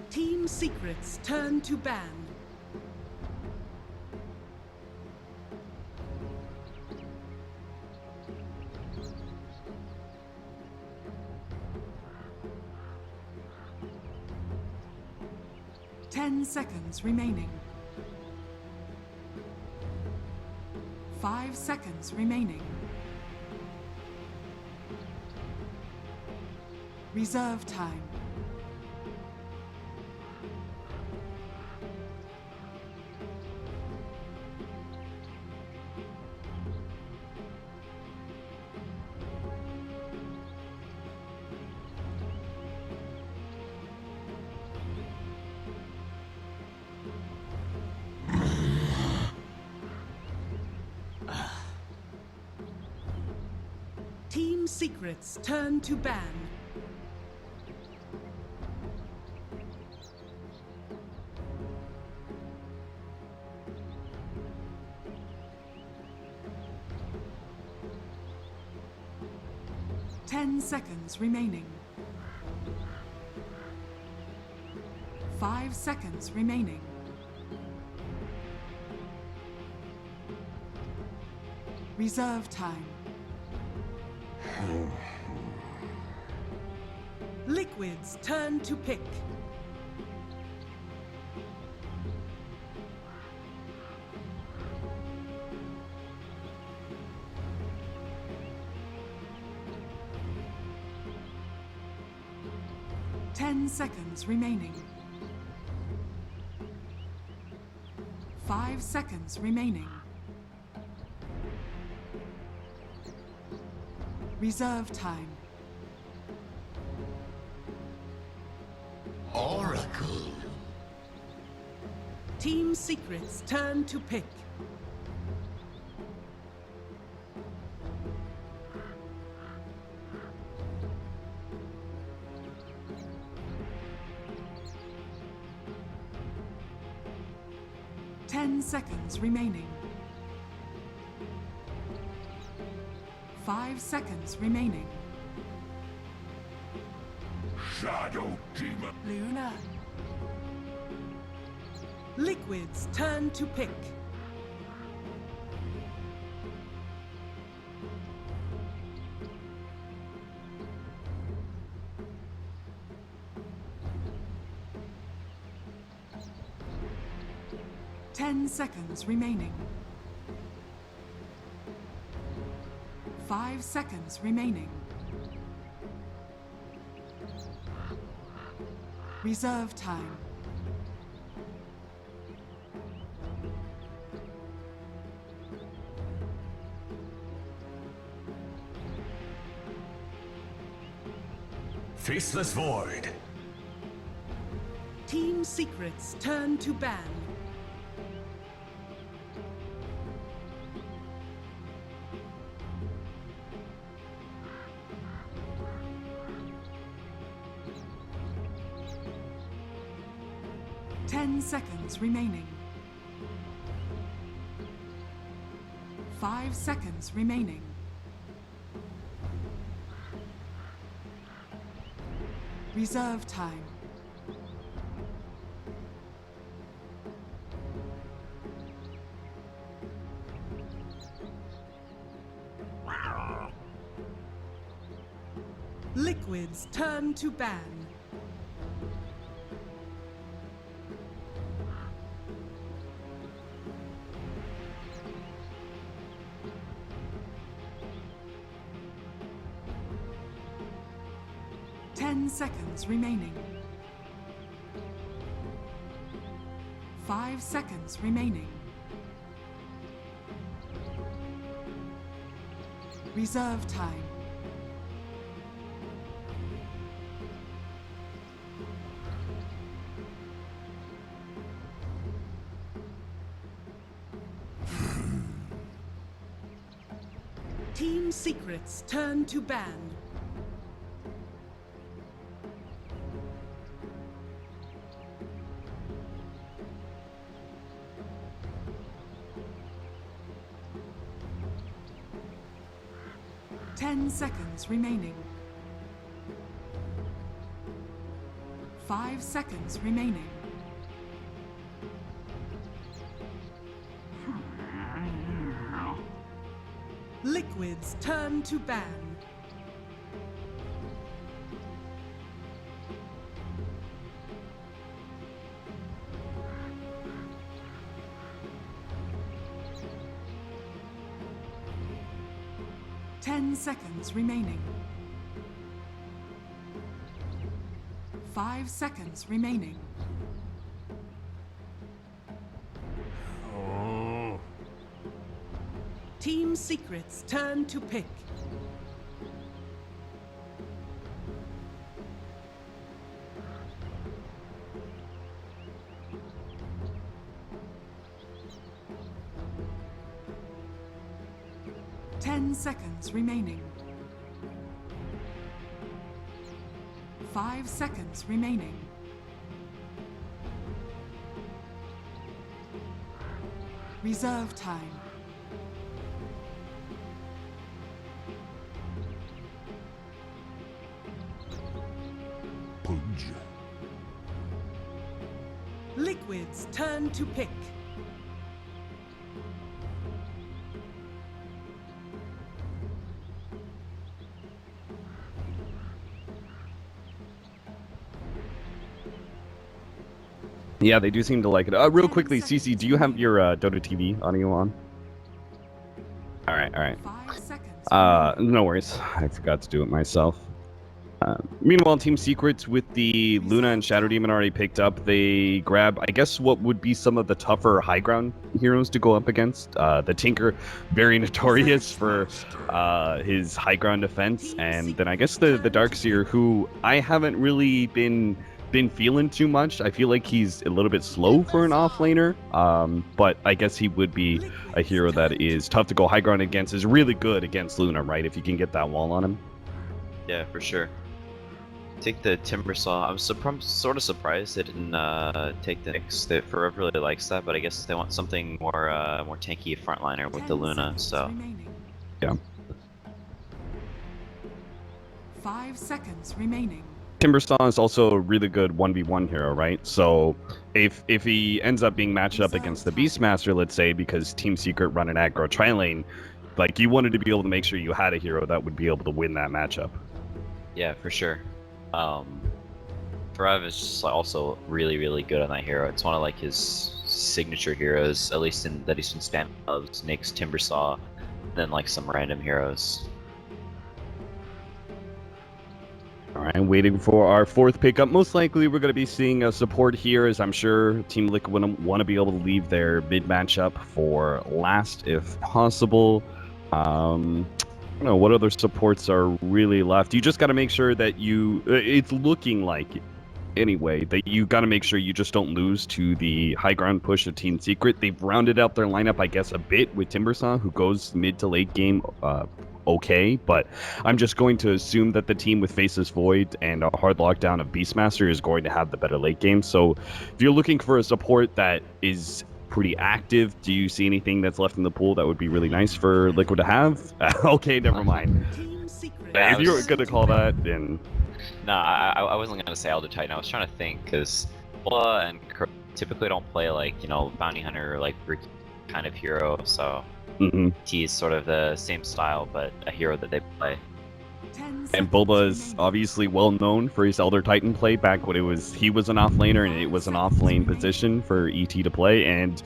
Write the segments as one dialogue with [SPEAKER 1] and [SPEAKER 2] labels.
[SPEAKER 1] Team secrets turn to ban. Ten seconds remaining. 5 seconds remaining. Reserve time. Team secrets turn to ban. Ten seconds remaining. 5 seconds remaining. Reserve time. Liquids turn to pick. Ten seconds remaining. 5 seconds remaining. Reserve time.
[SPEAKER 2] Oracle.
[SPEAKER 1] Team secrets turn to pick. Ten seconds remaining. 5 seconds remaining.
[SPEAKER 2] Shadow Demon.
[SPEAKER 1] Luna. Liquids turn to pick. Ten seconds remaining. 5 seconds remaining. Reserve time.
[SPEAKER 2] Faceless Void.
[SPEAKER 1] Team secrets turn to ban. Ten seconds remaining. 5 seconds remaining. Reserve time. Liquids turn to ban. Ten seconds remaining. 5 seconds remaining. Reserve time. Team secrets turn to ban. Ten seconds remaining. 5 seconds remaining. Liquid's turn to ban. Ten seconds remaining. 5 seconds remaining. Team Secret's turn to pick. Ten seconds remaining. 5 seconds remaining. Reserve time.
[SPEAKER 2] Punch.
[SPEAKER 1] Liquid's turn to pick.
[SPEAKER 3] Yeah, they do seem to like it. Real quickly, Cece, do you have your Dota TV audio on? All right, all right.
[SPEAKER 1] 5 seconds.
[SPEAKER 3] No worries. I forgot to do it myself. Meanwhile, Team Secrets with the Luna and Shadow Demon already picked up. They grab, I guess, what would be some of the tougher high ground heroes to go up against. The Tinker, very notorious for his high ground defense, and then I guess the Darkseer, who I haven't really been feeling too much. I feel like he's a little bit slow for an offlaner, but I guess he would be a hero that is tough to go high ground against, is really good against Luna, right? If you can get that wall on him.
[SPEAKER 4] Yeah, for sure. Take the Timber Saw. I'm sort of surprised they didn't take the Nyx. That Forever really likes that, but I guess they want something more more tanky frontliner with the Luna. So
[SPEAKER 3] yeah.
[SPEAKER 1] 5 seconds remaining.
[SPEAKER 3] Timbersaw is also a really good 1v1 hero, right? So if he ends up being matched up against the Beastmaster, let's say, because Team Secret run an aggro tri-lane, like, you wanted to be able to make sure you had a hero that would be able to win that matchup.
[SPEAKER 4] yeah, for sure. Forever is just also really good on that hero. It's one of like his signature heroes, at least that he's been spamming loves. Nyx, Timbersaw, then like some random heroes.
[SPEAKER 3] All right, waiting for our fourth pickup. Most likely, we're going to be seeing a support here, as I'm sure Team Liquid want to be able to leave their mid matchup for last, if possible. I don't know what other supports are really left. You just got to make sure that it's looking like, anyway, that you got to make sure you just don't lose to the high ground push of Team Secret. They've rounded out their lineup, I guess, a bit with Timbersaw, who goes mid to late game okay, but I'm just going to assume that the team with Faceless Void and a hard lockdown of Beastmaster is going to have the better late game. So if you're looking for a support that is pretty active, do you see anything that's left in the pool that would be really nice for Liquid to have? Okay, never mind.
[SPEAKER 4] Yeah,
[SPEAKER 3] If you were going to call that, then...
[SPEAKER 4] Nah, I wasn't gonna say Elder Titan. I was trying to think, because Bola and typically don't play like, you know, bounty hunter or like kind of hero, so he's sort of the same style, but a hero that they play.
[SPEAKER 3] And Boba is obviously well known for his Elder Titan play back when he was an offlaner and it was an offlane position for ET to play. And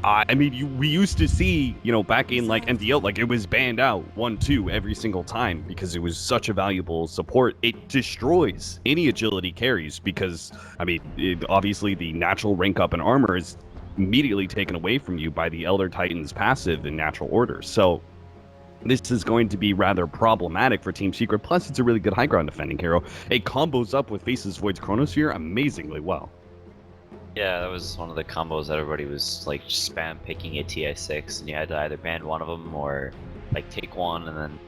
[SPEAKER 3] I mean, we used to see, you know, back in like MDL, like it was banned out 1-2 every single time because it was such a valuable support. It destroys any agility carries because, I mean, obviously the natural rank up in armor is immediately taken away from you by the Elder Titan's passive in natural order. So this is going to be rather problematic for Team Secret. Plus, it's a really good high ground defending hero. It combos up with Faceless Void's Chronosphere amazingly well.
[SPEAKER 4] Yeah, that was one of the combos that everybody was like spam picking at TI6, and you had to either ban one of them or like take one and then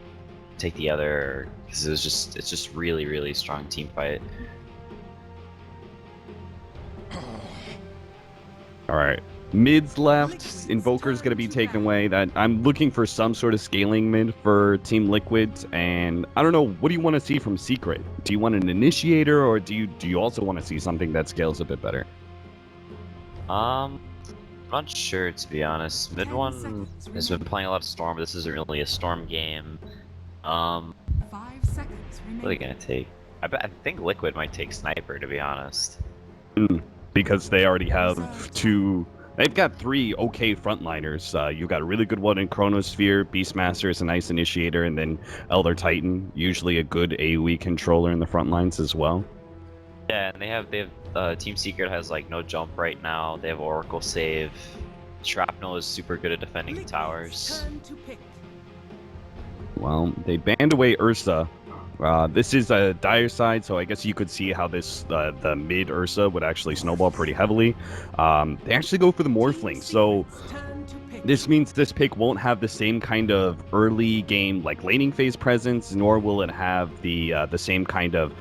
[SPEAKER 4] take the other, because it's just really strong team fight.
[SPEAKER 3] All right, Mids left, Invoker's going to be taken away. That I'm looking for some sort of scaling mid for Team Liquid, and I don't know, what do you want to see from Secret? Do you want an initiator, or do you also want to see something that scales a bit better?
[SPEAKER 4] I'm not sure, to be honest. Mid one has been playing a lot of Storm, but this isn't really a Storm game.
[SPEAKER 1] 5 seconds
[SPEAKER 4] What are they gonna take? I think Liquid might take Sniper, to be honest.
[SPEAKER 3] Because they already have two. They've got 3 okay frontliners. You've got a really good one in Chronosphere. Beastmaster is a nice initiator, and then Elder Titan, usually a good AoE controller in the front lines as well.
[SPEAKER 4] Yeah, and they have Team Secret has like no jump right now. They have Oracle save. Shrapnel is super good at defending towers.
[SPEAKER 3] Well, they banned away Ursa. This is a dire side, so I guess you could see how this the mid Ursa would actually snowball pretty heavily. They actually go for the Morphling, so this means this pick won't have the same kind of early game like laning phase presence, nor will it have the same kind of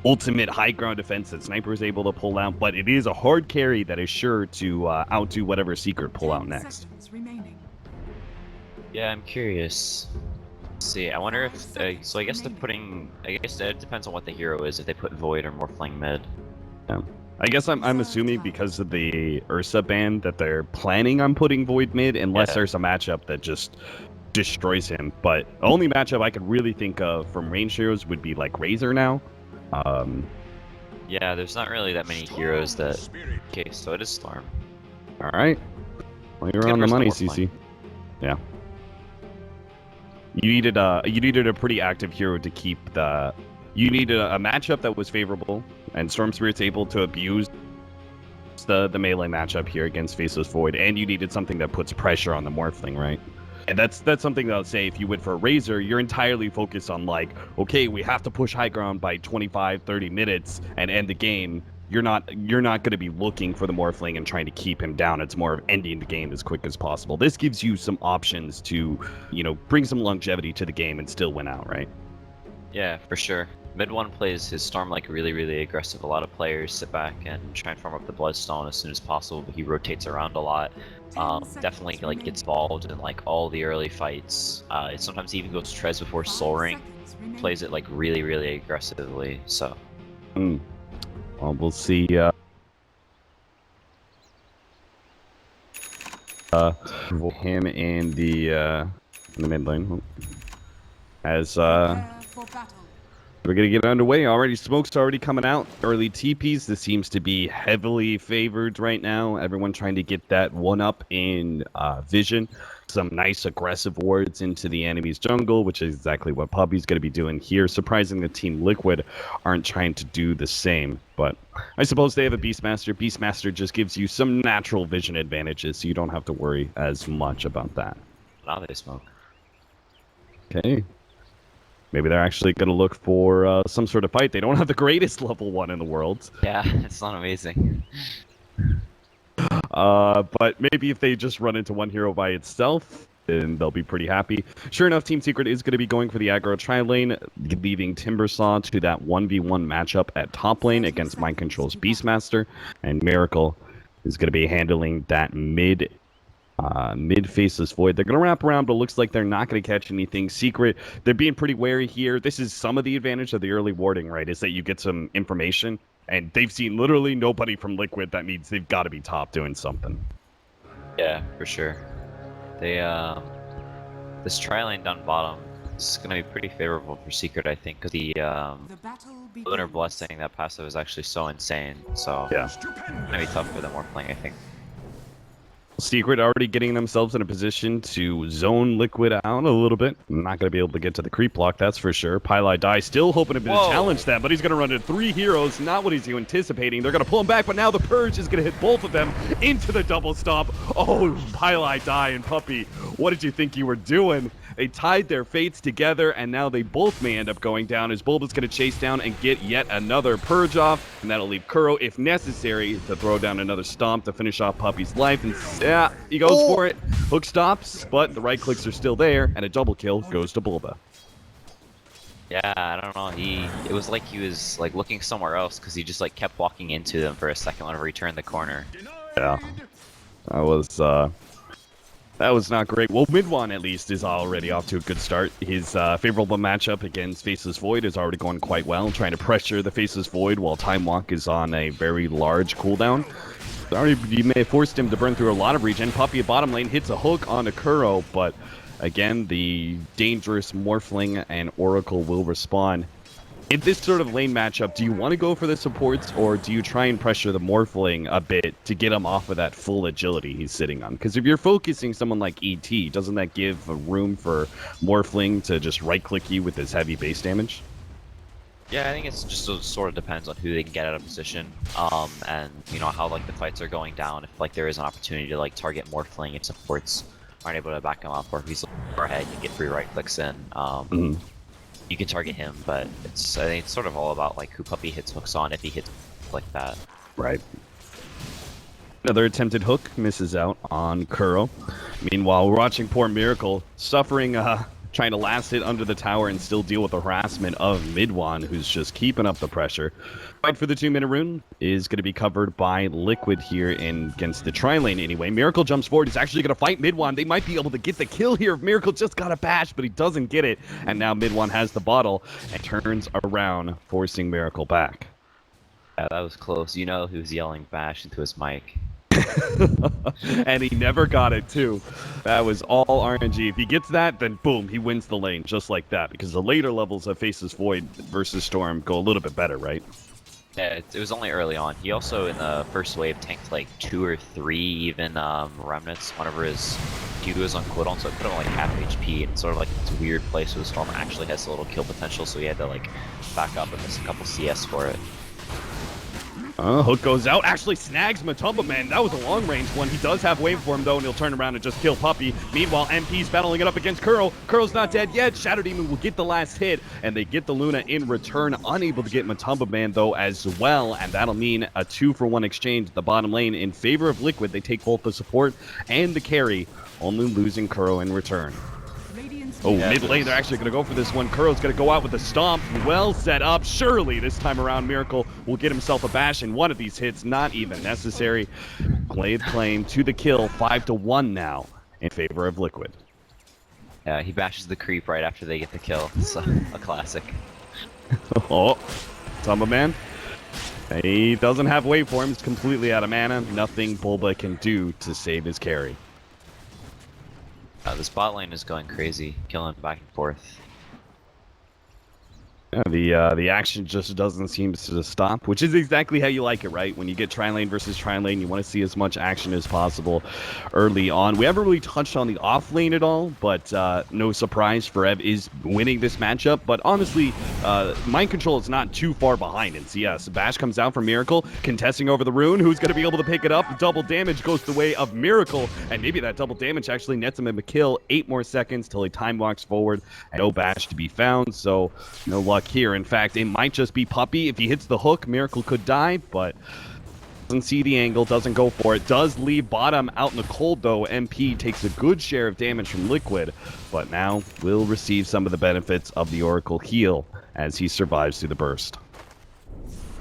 [SPEAKER 3] ultimate high ground defense that Sniper is able to pull out. But it is a hard carry that is sure to outdo whatever Secret pull out next.
[SPEAKER 4] Yeah, I'm curious. See, I wonder if so. I guess they're putting. I guess it depends on what the hero is. If they put Void or Morphling mid.
[SPEAKER 3] Yeah. I guess I'm assuming because of the Ursa ban that they're planning on putting Void mid, unless there's a matchup that just destroys him. But the only matchup I could really think of from range heroes would be like Razor now.
[SPEAKER 4] Yeah, there's not really that many heroes that. Okay, so it is Storm.
[SPEAKER 3] All right. Well, you're on the money, CC. Yeah. You needed a pretty active hero to keep the. You needed a matchup that was favorable, and Storm Spirit's able to abuse the melee matchup here against Faceless Void, and you needed something that puts pressure on the Morphling, right? And that's something that I'll say if you went for a Razor, you're entirely focused on like, okay, we have to push high ground by 25, 30 minutes and end the game. You're not going to be looking for the Morphling and trying to keep him down. It's more of ending the game as quick as possible. This gives you some options to, bring some longevity to the game and still win out, right?
[SPEAKER 4] Yeah, for sure. Mid one plays his Storm like really, really aggressive. A lot of players sit back and try and farm up the Bloodstone as soon as possible, but he rotates around a lot. Definitely like gets involved in like all the early fights. Sometimes he even goes Trez before Soul Ring. Plays it like really, really aggressively. So.
[SPEAKER 3] Well, we'll see. Him in the mid lane as we're gonna get underway already. Smoke's already coming out. Early TPs. This seems to be heavily favored right now. Everyone trying to get that one up in vision. Some nice aggressive wards into the enemy's jungle, which is exactly what Puppy's going to be doing here. Surprising the Team Liquid aren't trying to do the same, but I suppose they have a Beastmaster. Beastmaster just gives you some natural vision advantages, so you don't have to worry as much about that.
[SPEAKER 4] Now they smoke.
[SPEAKER 3] Okay. Maybe they're actually going to look for some sort of fight. They don't have the greatest level 1 in the world.
[SPEAKER 4] Yeah, it's not amazing.
[SPEAKER 3] But maybe if they just run into one hero by itself, then they'll be pretty happy. Sure enough, Team Secret is going to be going for the aggro tri-lane, leaving Timbersaw to that 1v1 matchup at top lane against Mind Control's Beastmaster, and Miracle is going to be handling that mid Faceless Void. They're going to wrap around, but it looks like they're not going to catch anything. Secret, they're being pretty wary here. This is some of the advantage of the early warding, right, is that you get some information. And they've seen literally nobody from Liquid. That means they've got to be top doing something.
[SPEAKER 4] Yeah, for sure. They this tri-lane down bottom is going to be pretty favorable for Secret, I think, because the Lunar Blessing, that passive is actually so insane. So
[SPEAKER 3] yeah,
[SPEAKER 4] it's going to be tough for them more playing, I think.
[SPEAKER 3] Secret already getting themselves in a position to zone Liquid out a little bit. Not going to be able to get to the creep block, that's for sure. Pylai Die still hoping to challenge that, but he's going to run into 3 heroes. Not what he's anticipating. They're going to pull him back, but now the Purge is going to hit both of them into the double stomp. Oh, Pylai Die and Puppy, what did you think you were doing? They tied their fates together, and now they both may end up going down as Bulba's going to chase down and get yet another Purge off, and that'll leave Kuro, if necessary, to throw down another stomp to finish off Puppy's life. And yeah, he goes for it. Hook stops, but the right clicks are still there, and a double kill goes to Bulba.
[SPEAKER 4] Yeah, I don't know. It was like he was like looking somewhere else because he just like kept walking into them for a second whenever he turned the corner.
[SPEAKER 3] Yeah. That was not great. Well, Midwan at least is already off to a good start. His favorable matchup against Faceless Void is already going quite well, trying to pressure the Faceless Void while Time Walk is on a very large cooldown. You may have forced him to burn through a lot of regen. Puppy at bottom lane hits a hook onto Kuro, but again, the dangerous Morphling and Oracle will respawn. In this sort of lane matchup, do you want to go for the supports, or do you try and pressure the Morphling a bit to get him off of that full agility he's sitting on? Because if you're focusing someone like ET, doesn't that give a room for Morphling to just right-click you with his heavy base damage?
[SPEAKER 4] Yeah, I think it's just sort of depends on who they can get out of position, and you know how like the fights are going down. If like there is an opportunity to like target Morphling if supports aren't able to back him up, or if he's far ahead, you get 3 right clicks in. You can target him, but I think it's sort of all about like who Puppy hits hooks on if he hits like that.
[SPEAKER 3] Right. Another attempted hook misses out on Kuro. Meanwhile, we're watching poor Miracle suffering, trying to last hit under the tower and still deal with the harassment of Midwan, who's just keeping up the pressure. Fight for the 2-minute rune is going to be covered by Liquid here against the tri-lane anyway. Miracle jumps forward. He's actually going to fight Midwan. They might be able to get the kill here if Miracle just got a bash, but he doesn't get it. And now Midwan has the bottle and turns around, forcing Miracle back.
[SPEAKER 4] Yeah, that was close. You know who's yelling bash into his mic.
[SPEAKER 3] And he never got it too. That was all RNG. If he gets that, then boom, he wins the lane just like that. Because the later levels of Faceless Void versus Storm go a little bit better, right?
[SPEAKER 4] Yeah, it was only early on. He also in the first wave tanked like 2 or 3 even remnants whenever his Q was on cooldown, so it put him like half HP and sort of like it's a weird place where the Storm actually has a little kill potential, so he had to like back up and miss a couple CS for it.
[SPEAKER 3] Hook goes out, actually snags Matumba Man. That was a long-range one. He does have waveform, though, and he'll turn around and just kill Puppy. Meanwhile, MP's battling it up against Kuro. Kuro's not dead yet. Shadow Demon will get the last hit, and they get the Luna in return. Unable to get Matumba Man, though, as well, and that'll mean a 2-for-1 exchange at the bottom lane in favor of Liquid. They take both the support and the carry, only losing Kuro in return. Oh, yeah, mid lane, they're actually going to go for this one. Kuro's going to go out with a stomp. Well set up. Surely this time around, Miracle will get himself a bash in one of these hits. Not even necessary. Blade claim to the kill. 5-1 now in favor of Liquid.
[SPEAKER 4] Yeah, he bashes the creep right after they get the kill. It's a classic.
[SPEAKER 3] Oh, Tumba Man. He doesn't have waveforms. Completely out of mana. Nothing Bulba can do to save his carry.
[SPEAKER 4] The spot lane is going crazy, killing back and forth.
[SPEAKER 3] Yeah, the action just doesn't seem to stop, which is exactly how you like it, right? When you get tri-lane versus tri-lane, you want to see as much action as possible early on. We haven't really touched on the off-lane at all, but no surprise, Forev is winning this matchup. But honestly, Mind Control is not too far behind in CS. Bash comes out from Miracle, contesting over the rune. Who's going to be able to pick it up? Double damage goes the way of Miracle, and maybe that double damage actually nets him a kill. 8 more seconds till he time walks forward, and no Bash to be found, so no luck here. In fact, it might just be Puppy. If he hits the hook, Miracle could die, but doesn't see the angle, doesn't go for it. Does leave bottom out in the cold, though. MP takes a good share of damage from Liquid, but now will receive some of the benefits of the Oracle heal as he survives through the burst.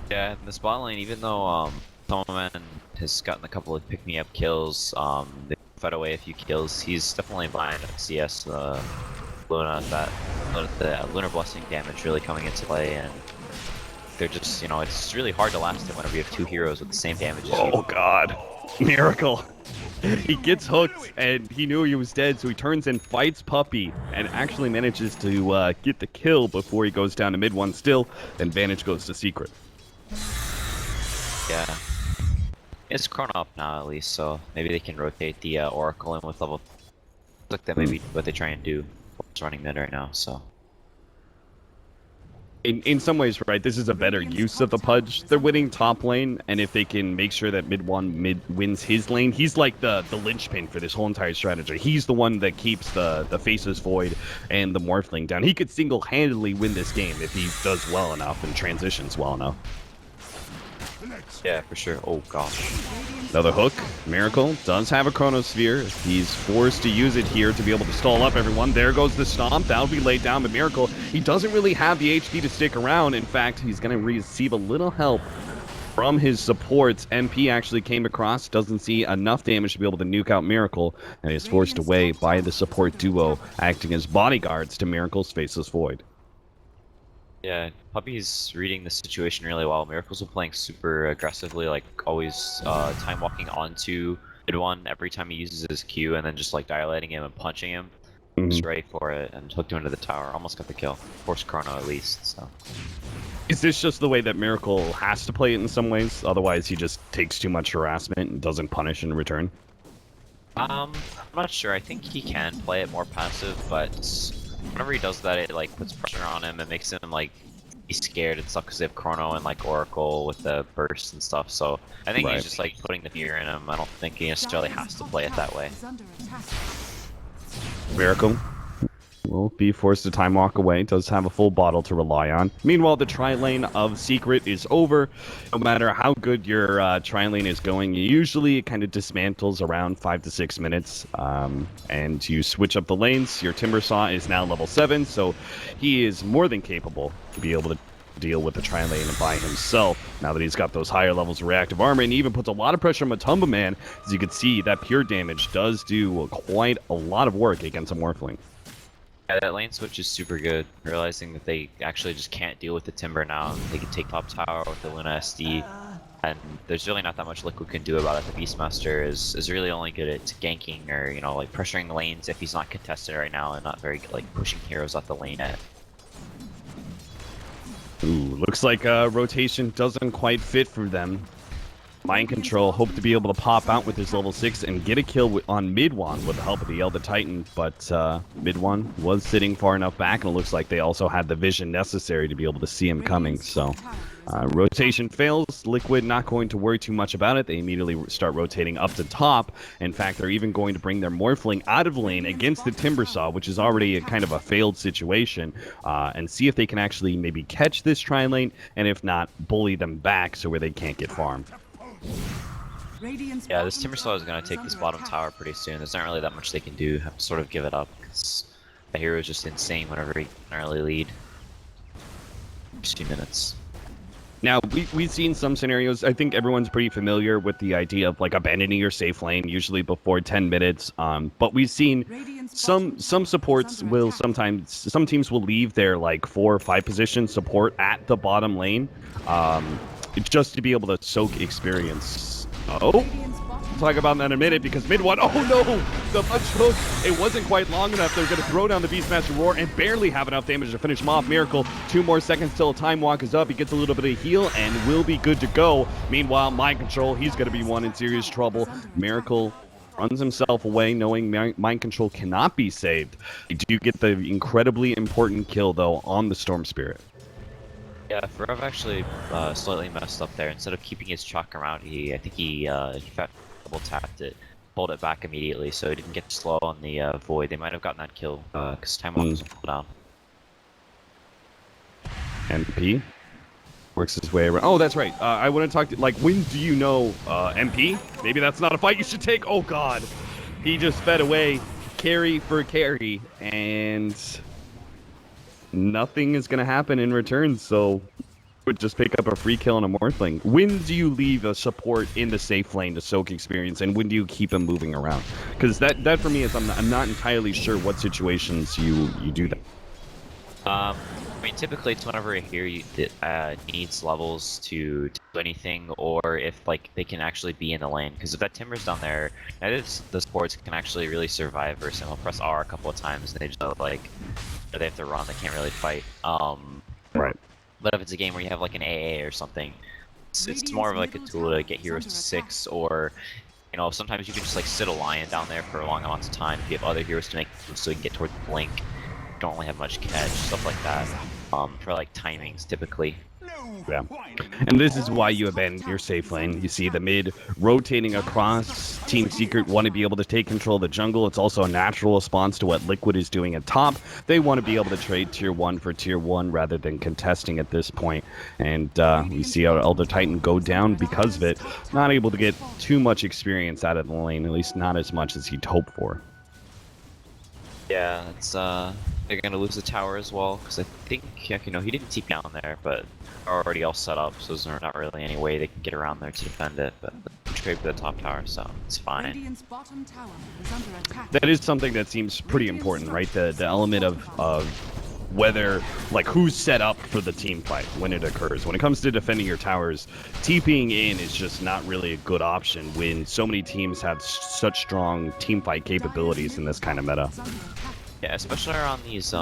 [SPEAKER 4] Yeah, in the spot lane, even though Toman has gotten a couple of pick-me-up kills, they fed away a few kills, he's definitely behind CS Luna, the Lunar Blessing damage really coming into play, and they're just, you know, it's really hard to last it whenever you have 2 heroes with the same damage as you.
[SPEAKER 3] Oh god, Miracle. He gets hooked, and he knew he was dead, so he turns and fights Puppy, and actually manages to get the kill before he goes down to mid one still, then Vantage goes to Secret.
[SPEAKER 4] Yeah. It's Chrono up now, at least, so maybe they can rotate the Oracle in with level. Look, that maybe what they try and do. It's running mid right now, so.
[SPEAKER 3] In some ways, right, this is a better use of the Pudge. They're winning top lane, and if they can make sure that mid wins his lane, he's like the linchpin for this whole entire strategy. He's the one that keeps the Faceless Void and the Morphling down. He could single-handedly win this game if he does well enough and transitions well enough.
[SPEAKER 4] Yeah, for sure. Oh gosh.
[SPEAKER 3] Another hook. Miracle does have a Chronosphere. He's forced to use it here to be able to stall up everyone. There goes the stomp. That'll be laid down, but Miracle, he doesn't really have the HP to stick around. In fact, he's going to receive a little help from his supports, MP actually came across, doesn't see enough damage to be able to nuke out Miracle, and is forced away by the support duo acting as bodyguards to Miracle's Faceless Void.
[SPEAKER 4] Yeah, Puppy's reading the situation really well. Miracles are playing super aggressively, like always time walking onto mid one every time he uses his Q, and then just like dilating him and punching him. Just ready for it, and hooked him into the tower. Almost got the kill. Forced Chrono at least, so.
[SPEAKER 3] Is this just the way that Miracle has to play it in some ways? Otherwise, he just takes too much harassment and doesn't punish in return?
[SPEAKER 4] I'm not sure. I think he can play it more passive, but whenever he does that, it like puts pressure on him and makes him like be scared and stuff because they have Chrono and like Oracle with the bursts and stuff. So I think he's just like putting the fear in him. I don't think he necessarily has to play it that way.
[SPEAKER 3] Miracle will be forced to time walk away, does have a full bottle to rely on. Meanwhile, the tri-lane of Secret is over. No matter how good your tri-lane is going, usually it kind of dismantles around 5 to 6 minutes, and you switch up the lanes. Your Timbersaw is now level 7, so he is more than capable to be able to deal with the tri-lane by himself now that he's got those higher levels of reactive armor, and he even puts a lot of pressure on Matumba Man. As you can see, that pure damage does do quite a lot of work against a Morphling.
[SPEAKER 4] Yeah, that lane switch is super good, realizing that they actually just can't deal with the Timber now. They can take top tower with the Luna SD, and there's really not that much Liquid can do about it. The Beastmaster is really only good at ganking or, you know, like pressuring lanes if he's not contested right now and not very good, like pushing heroes off the lane at.
[SPEAKER 3] Ooh, looks like rotation doesn't quite fit for them. Mind Control hoped to be able to pop out with his level 6 and get a kill on mid one with the help of the Elder Titan, but mid one was sitting far enough back, and it looks like they also had the vision necessary to be able to see him coming. So rotation fails. Liquid not going to worry too much about it. They immediately start rotating up to top. In fact, they're even going to bring their Morphling out of lane against the Timbersaw, which is already a kind of a failed situation, and see if they can actually maybe catch this tri-lane, and if not, bully them back so where they can't get farmed.
[SPEAKER 4] Yeah, this Timbersaw is going to take this bottom tower pretty soon. There's not really that much they can do. Have to sort of give it up, because the hero is just insane whenever he can early lead. 2 minutes.
[SPEAKER 3] Now, we've seen some scenarios. I think everyone's pretty familiar with the idea of like abandoning your safe lane, usually before 10 minutes. But we've seen some supports will sometimes, some teams will leave their like 4 or 5 position support at the bottom lane, just to be able to soak experience. Oh, we'll talk about that in a minute, because mid one, oh no, the punch hook, it wasn't quite long enough. They're going to throw down the Beastmaster Roar and barely have enough damage to finish him off. Miracle, 2 more seconds till time walk is up. He gets a little bit of heal and will be good to go. Meanwhile, Mind Control, he's going to be one in serious trouble. Miracle runs himself away, knowing Mind Control cannot be saved. They do get the incredibly important kill, though, on the Storm Spirit.
[SPEAKER 4] Yeah, Ferev actually slightly messed up there. Instead of keeping his chalk around, I think he double tapped it, pulled it back immediately, so he didn't get slow on the void. They might have gotten that kill because time was down. MP works his way around. Oh, that's right. I want to talk to, like, when do you know MP? Maybe that's not a fight you should take. Oh God, he just fed away carry for carry, and nothing is going to happen in return, so would just pick up a free kill on a Morphling. When do you leave a support in the safe lane to soak experience, and when do you keep him moving around? Because that for me is, I'm not entirely sure what situations you do that. I mean, typically it's whenever a hero needs levels to do anything, or if like they can actually be in the lane. Because if that Timber's down there, the supports can actually really survive versus him. He'll press R a couple of times and they just like, they have to run, they can't really fight.
[SPEAKER 3] Right.
[SPEAKER 4] But if it's a game where you have like an AA or something, it's more of like a tool to get heroes to 6, or you know, sometimes you can just like sit a lion down there for long amounts of time if you have other heroes to make so you can get towards the blink. You don't really have much catch, stuff like that. For like timings typically.
[SPEAKER 3] Yeah. And this is why you abandon your safe lane. You see the mid rotating across. Team Secret want to be able to take control of the jungle. It's also a natural response to what Liquid is doing at top. They want to be able to trade tier 1 for tier 1 rather than contesting at this point. And we see our Elder Titan go down because of it. Not able to get too much experience out of the lane, at least not as much as he'd hoped for.
[SPEAKER 4] Yeah, it's they're gonna lose the tower as well because I think he didn't TP down there, but they're already all set up, so there's not really any way they can get around there to defend it. But they trade for the top tower, so it's fine.
[SPEAKER 1] Radiant's bottom tower is under attack.
[SPEAKER 3] That is something that seems pretty important, right? The element of whether, like, who's set up for the team fight when it occurs. When it comes to defending your towers, TPing in is just not really a good option when so many teams have such strong team fight capabilities in this kind of meta.
[SPEAKER 4] Yeah, especially around these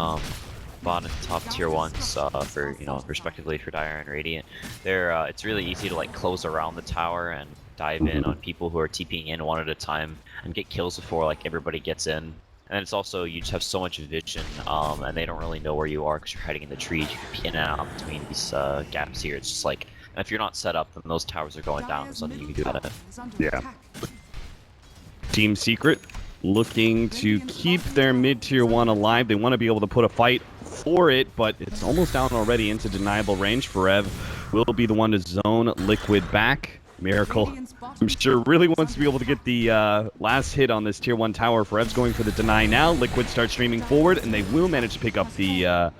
[SPEAKER 4] bottom top tier ones for respectively for Dire and Radiant. It's really easy to like close around the tower and dive in on people who are TPing in one at a time and get kills before like everybody gets in. And it's also, you just have so much vision, and they don't really know where you are because you're hiding in the trees. You can peek in and out between these gaps here. It's just like, and if you're not set up, then those towers are going down. There's nothing you can do about it.
[SPEAKER 3] Yeah. Team Secret looking to keep their mid-tier 1 alive. They want to be able to put a fight for it, but it's almost down already into deniable range. Forev will be the one to zone Liquid back. Miracle, I'm sure, really wants to be able to get the last hit on this tier 1 tower. Forev's going for the deny now. Liquid starts streaming forward, and they will manage to pick up the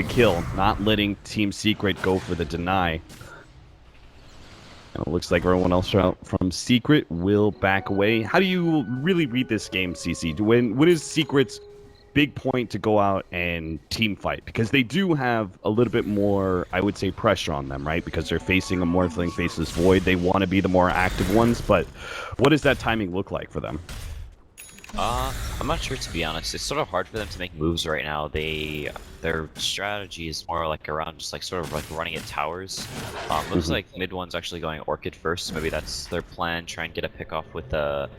[SPEAKER 3] kill, not letting Team Secret go for the deny. And it looks like everyone else from Secret will back away. How do you really read this game, CC? When is Secret's big point to go out and team fight? Because they do have a little bit more, I would say, pressure on them, right? Because they're facing a Morphling faces Void. They want to be the more active ones, but what does that timing look like for them?
[SPEAKER 4] I'm not sure, to be honest. It's sort of hard for them to make moves right now. Their strategy is more like around just like sort of like running at towers. Looks like mid one's actually going Orchid first, so maybe that's their plan. Try and get a pick off with a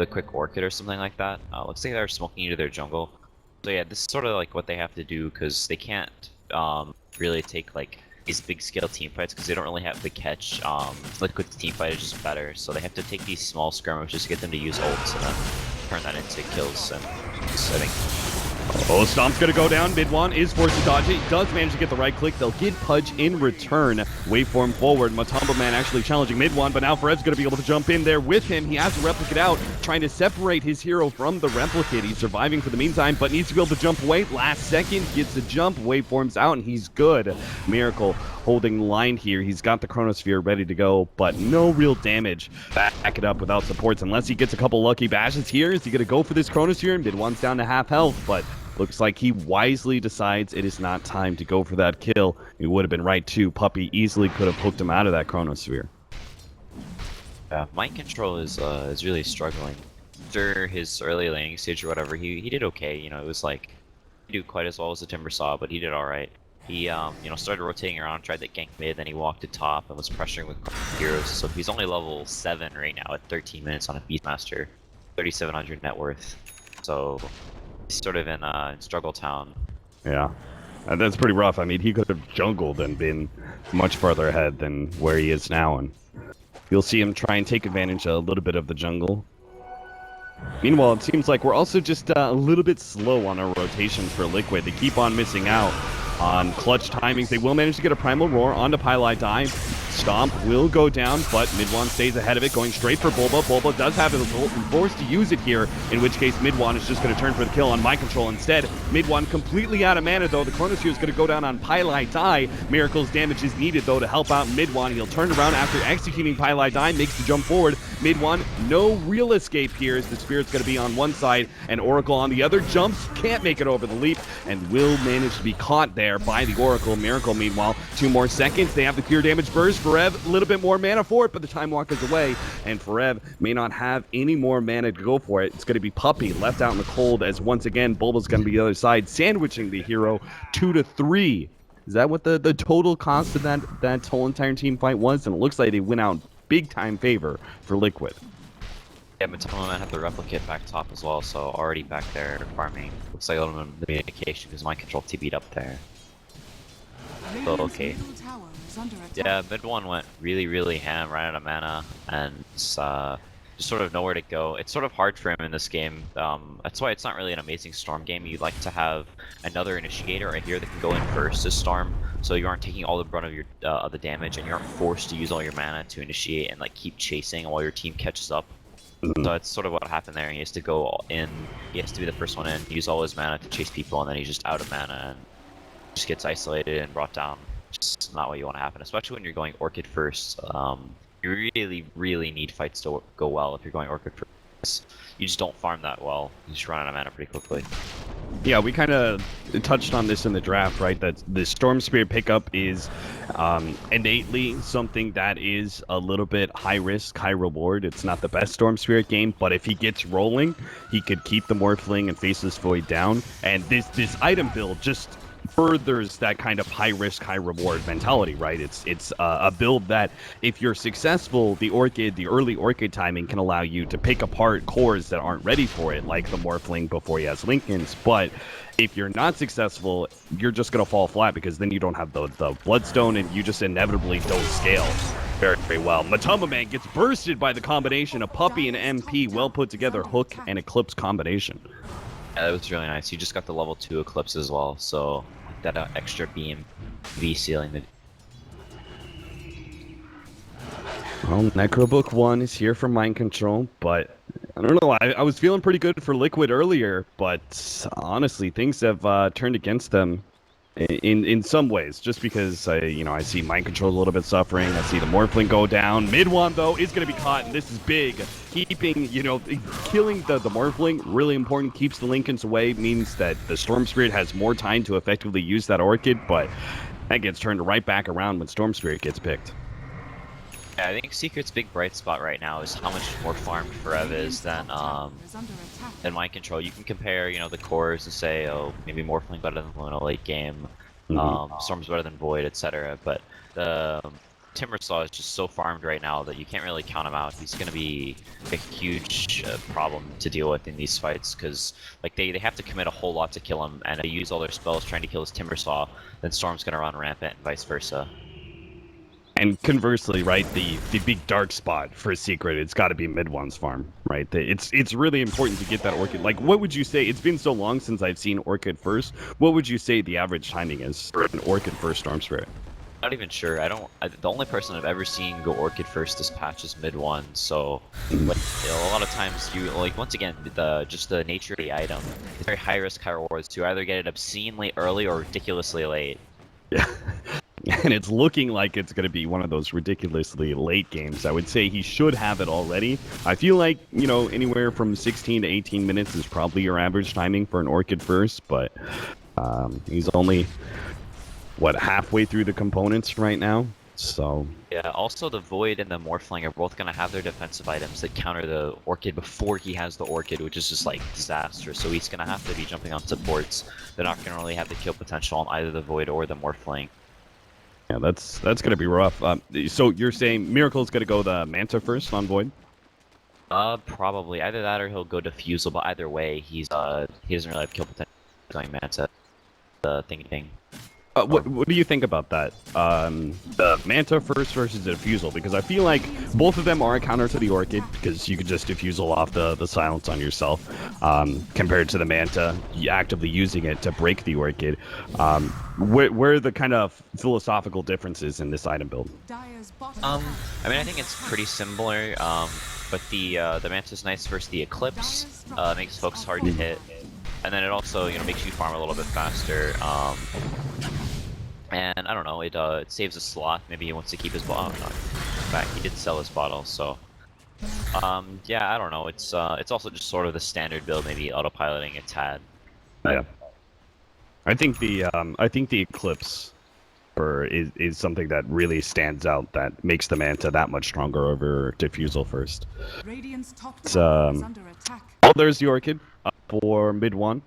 [SPEAKER 4] quick Orchid or something like that. Looks like they're smoking into their jungle. So yeah, this is sort of like what they have to do because they can't really take like these big scale team fights because they don't really have the catch. Liquid's team fight is just better, so they have to take these small skirmishes to get them to use ults and then turn that into kills and setting.
[SPEAKER 3] Oh, Stomp's gonna go down. Mid-1 is forced to dodge it. He does manage to get the right click. They'll get Pudge in return. Waveform forward. Matumbo Man actually challenging Mid-1, but now Forev's gonna be able to jump in there with him. He has to replicate out, trying to separate his hero from the replicate. He's surviving for the meantime, but needs to be able to jump away. Last second, gets the jump. Waveform's out, and he's good. Miracle holding the line here. He's got the Chronosphere ready to go, but no real damage. Back it up without supports unless he gets a couple lucky bashes here. Is he gonna go for this Chronosphere? Mid-1's down to half health, but looks like he wisely decides it is not time to go for that kill. He would have been right too. Puppey easily could have hooked him out of that Chronosphere.
[SPEAKER 4] Yeah, mind control is really struggling. After his early laning stage or whatever, he did okay. You know, it was like he didn't do quite as well as the Timber Saw, but he did all right. He started rotating around, tried to gank mid, then he walked to top and was pressuring with heroes. So he's only level 7 right now at 13 minutes on a Beastmaster, 3,700 net worth. So he's sort of in struggle town.
[SPEAKER 3] Yeah, that's pretty rough. I mean, he could have jungled and been much farther ahead than where he is now, and you'll see him try and take advantage a little bit of the jungle. Meanwhile, it seems like we're also just a little bit slow on our rotations for Liquid. They keep on missing out on clutch timings. They will manage to get a Primal Roar onto Pylai Die. Stomp will go down, but Mid-1 stays ahead of it, going straight for Bulba. Bulba does have it forced to use it here, in which case Mid-1 is just going to turn for the kill on Mind Control instead. Mid-1 completely out of mana, though. The Chronosphere is going to go down on Pylai Die. Miracle's damage is needed, though, to help out Mid-1. He'll turn around after executing Pylai Die, makes the jump forward. Mid-1, no real escape here, as the Spirit's going to be on one side and Oracle on the other. Jumps, can't make it over the leap, and will manage to be caught there by the Oracle. Miracle, meanwhile, 2 more seconds. They have the clear damage burst. Forev, a little bit more mana for it, but the time walk is away, and Forev may not have any more mana to go for it. It's going to be Puppey left out in the cold, as once again, Bulba's going to be the other side, sandwiching the hero 2 to 3. Is that what the total cost of that whole entire team fight was? And it looks like they went out big time favor for Liquid.
[SPEAKER 4] Yeah, Matumbo Man had the replicate back top as well, so already back there farming. Looks like a little bit of communication because Mind Control TB'd up there. So okay. Yeah, Mid-1 went really ham, ran out of mana, and just sort of nowhere to go. It's sort of hard for him in this game. That's why it's not really an amazing Storm game. You'd like to have another initiator right here that can go in first to Storm, so you aren't taking all the brunt of your of the damage, and you aren't forced to use all your mana to initiate and like keep chasing while your team catches up. So it's sort of what happened there. He has to go all in. He has to be the first one in, use all his mana to chase people, and then he's just out of mana and just gets isolated and brought down. Just not what you want to happen, especially when you're going Orchid first. You really need fights to go well if you're going Orchid first. You just don't farm that well. You just run out of mana pretty quickly.
[SPEAKER 3] Yeah, we kind of touched on this in the draft, right? That the Storm Spirit pickup is innately something that is a little bit high risk, high reward. It's not the best Storm Spirit game, but if he gets rolling, he could keep the Morphling and Faceless Void down. And this item build just furthers that kind of high risk, high reward mentality, right? It's a build that if you're successful, the early Orchid timing can allow you to pick apart cores that aren't ready for it, like the Morphling before he has Linken's. But if you're not successful, you're just gonna fall flat because then you don't have the Bloodstone and you just inevitably don't scale very, very well. Matamba Man gets bursted by the combination of Puppey and MP, well put together hook and Eclipse combination.
[SPEAKER 4] Yeah, that was really nice. You just got the level 2 Eclipse as well, so that extra beam V sealing the.
[SPEAKER 3] Well, Necrobook 1 is here for Mind Control, but I don't know. I was feeling pretty good for Liquid earlier, but honestly, things have turned against them in some ways. Just because I see Mind Control a little bit suffering. I see the Morphling go down. Mid one though is going to be caught, and this is big. Keeping killing the Morphling really important. Keeps the Linken's away. Means that the Storm Spirit has more time to effectively use that Orchid, but that gets turned right back around when Storm Spirit gets picked.
[SPEAKER 4] Yeah, I think Secret's big bright spot right now is how much more farmed Forev is than Mind Control. You can compare, the cores and say, oh, maybe Morphling better than Luna late game, Storm's better than Void, etc. But the Timbersaw is just so farmed right now that you can't really count him out. He's going to be a huge problem to deal with in these fights because they have to commit a whole lot to kill him, and they use all their spells trying to kill his Timbersaw. Then Storm's going to run rampant and vice versa.
[SPEAKER 3] And conversely, right, the big dark spot for a Secret, it's got to be mid one's farm, right? It's really important to get that Orchid. Like, what would you say? It's been so long since I've seen Orchid first. What would you say the average timing is for an Orchid first Storm Spirit?
[SPEAKER 4] Not even sure. The only person I've ever seen go Orchid first this patch is mid one. So, a lot of times once again, just the nature of the item, it's very high risk, high rewards. To either get it obscenely early or ridiculously late.
[SPEAKER 3] Yeah. And it's looking like it's going to be one of those ridiculously late games. I would say he should have it already. I feel like, anywhere from 16 to 18 minutes is probably your average timing for an Orchid first, but he's only, halfway through the components right now? So...
[SPEAKER 4] Yeah, also the Void and the Morphling are both going to have their defensive items that counter the Orchid before he has the Orchid, which is just, disaster. So he's going to have to be jumping on supports. They're not going to really have the kill potential on either the Void or the Morphling.
[SPEAKER 3] Yeah, that's going to be rough. So you're saying Miracle's going to go the Manta first on Void?
[SPEAKER 4] Probably. Either that or he'll go Diffusal, but either way, he doesn't really have kill potential going Manta. The thing.
[SPEAKER 3] What do you think about that? The Manta first versus the Diffusal? Because I feel like both of them are a counter to the Orchid, because you could just Diffusal off the silence on yourself, compared to the Manta, actively using it to break the Orchid. Where are the kind of philosophical differences in this item build?
[SPEAKER 4] I think it's pretty similar, but the Manta's nice versus the Eclipse, makes folks hard to hit. And then it also, makes you farm a little bit faster. And I don't know, it saves a slot. Maybe he wants to keep his bottle. No, in fact, he did sell his bottle, so yeah, I don't know. It's also just sort of the standard build, maybe autopiloting a tad.
[SPEAKER 3] Yeah, I think the Eclipse is something that really stands out. That makes the Manta that much stronger over Diffusal first. Oh, there's the Orchid for mid one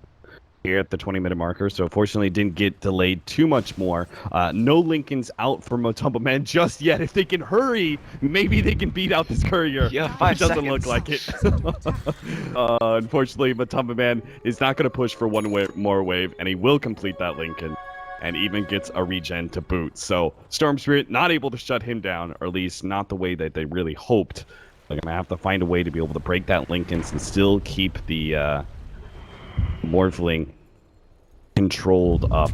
[SPEAKER 3] here at the 20-minute marker, so fortunately didn't get delayed too much more. No Linken's out for Matamba Man just yet. If they can hurry, maybe they can beat out this courier.
[SPEAKER 4] Yeah, 5
[SPEAKER 3] seconds. Doesn't look like it. Unfortunately, Matamba Man is not going to push for one more wave, and he will complete that Linken, and even gets a regen to boot. So Storm Spirit not able to shut him down, or at least not the way that they really hoped. They're going to have to find a way to be able to break that Linken's and still keep the Morphling controlled up.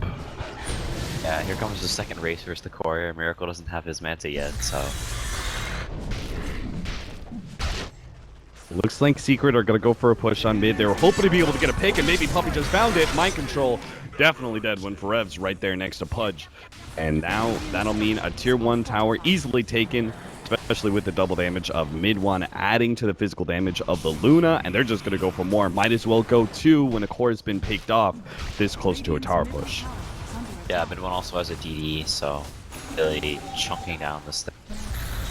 [SPEAKER 4] Yeah, here comes the second race versus the Courier. Miracle doesn't have his Manta yet, so...
[SPEAKER 3] Looks like Secret are going to go for a push on mid. They were hoping to be able to get a pick, and maybe Puppy just found it. Mind control, definitely dead when Forev's right there next to Pudge. And now that'll mean a tier 1 tower easily taken, especially with the double damage of mid 1 adding to the physical damage of the Luna, and they're just going to go for more. Might as well go 2 when a core has been picked off this close to a tower push.
[SPEAKER 4] Yeah, mid 1 also has a DD, so really chunking down this thing.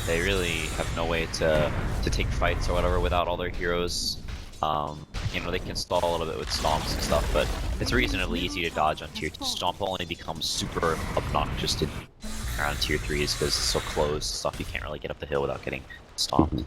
[SPEAKER 4] They really have no way to take fights or whatever without all their heroes. You know, they can stall a little bit with stomps and stuff, but it's reasonably easy to dodge on tier 2. Stomp only becomes super obnoxious around tier 3s because it's so close stuff. You can't really get up the hill without getting stomped.